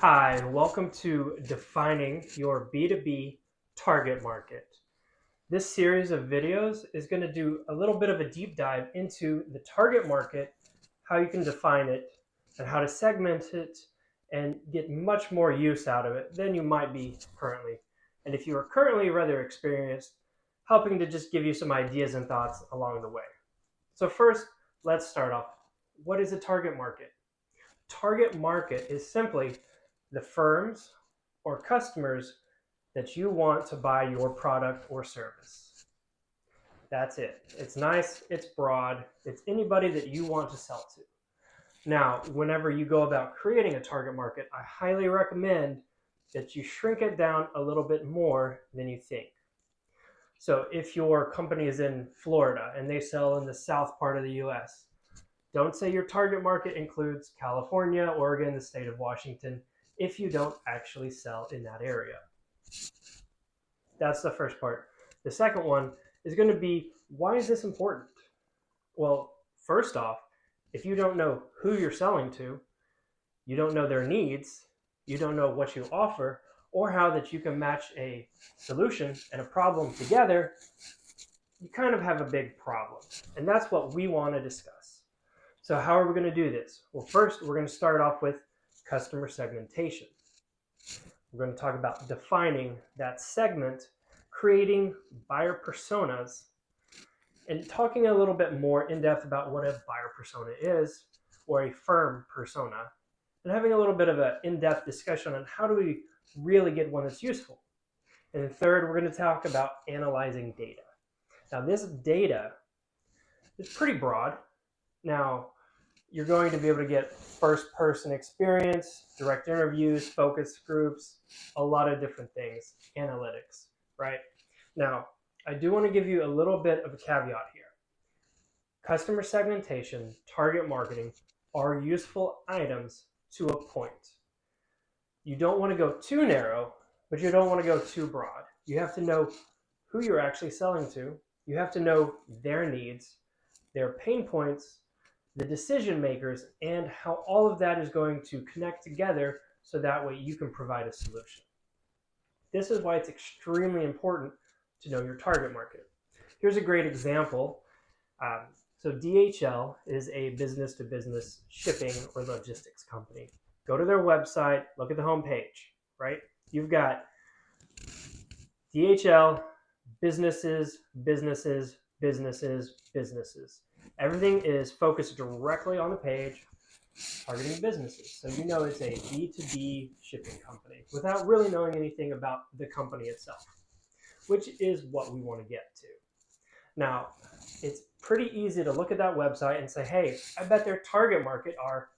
Hi, and welcome to Defining Your B2B Target Market. This series of videos is going to do a little bit of a deep dive into the target market, how you can define it, and how to segment it and get much more use out of it than you might be currently. And if you are currently rather experienced, helping to just give you some ideas and thoughts along the way. So first, let's start off. What is a target market? Target market is simply the firms or customers that you want to buy your product or service. That's it. It's nice, it's broad, it's anybody that you want to sell to. Now, whenever you go about creating a target market, I highly recommend that you shrink it down a little bit more than you think. So if your company is in Florida and they sell in the south part of the US, don't say your target market includes California, Oregon, the state of Washington, if you don't actually sell in that area. That's the first part. The second one is going to be, why is this important? Well, first off, if you don't know who you're selling to, you don't know their needs, you don't know what you offer, or how that you can match a solution and a problem together, you kind of have a big problem. And that's what we want to discuss. So how are we going to do this? Well, first, we're going to start off with customer segmentation. We're going to talk about defining that segment, creating buyer personas, and talking a little bit more in depth about what a buyer persona is, or a firm persona, and having a little bit of an in-depth discussion on how do we really get one that's useful. And then third, we're going to talk about analyzing data. Now, this data is pretty broad. Now, you're going to be able to get first-person experience, direct interviews, focus groups, a lot of different things, analytics, right? Now, I do want to give you a little bit of a caveat here. Customer segmentation, target marketing are useful items to a point. You don't want to go too narrow, but you don't want to go too broad. You have to know who you're actually selling to. You have to know their needs, their pain points, the decision makers, and how all of that is going to connect together so that way you can provide a solution. This is why it's extremely important to know your target market. Here's a great example. So DHL is a business-to-business shipping or logistics company. Go to their website, look at the homepage, right? You've got DHL, businesses, businesses, businesses, businesses. Everything is focused directly on the page, targeting businesses. So you know it's a B2B shipping company without really knowing anything about the company itself, which is what we want to get to. Now, it's pretty easy to look at that website and say, hey, I bet their target market are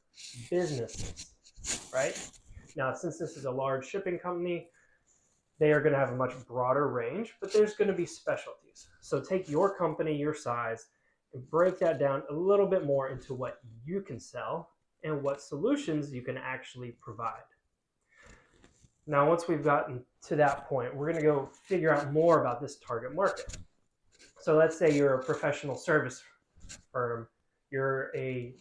businesses, right? Now, since this is a large shipping company, they are going to have a much broader range, but there's going to be specialties. So take your company, your size, and break that down a little bit more into what you can sell and what solutions you can actually provide. Now, once we've gotten to that point, we're going to go figure out more about this target market. So let's say you're a professional service firm, you're a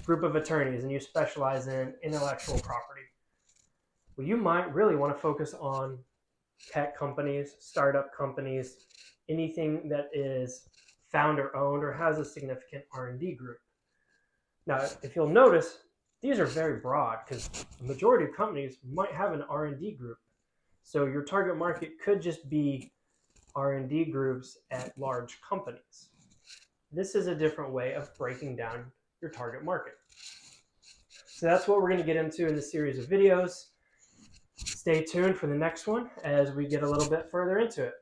group of attorneys, and you specialize in intellectual property. Well, you might really want to focus on tech companies, startup companies, anything that is founder-owned or has a significant R&D group. Now, if you'll notice, these are very broad because the majority of companies might have an R&D group. So your target market could just be R&D groups at large companies. This is a different way of breaking down your target market. So that's what we're going to get into in this series of videos. Stay tuned for the next one as we get a little bit further into it.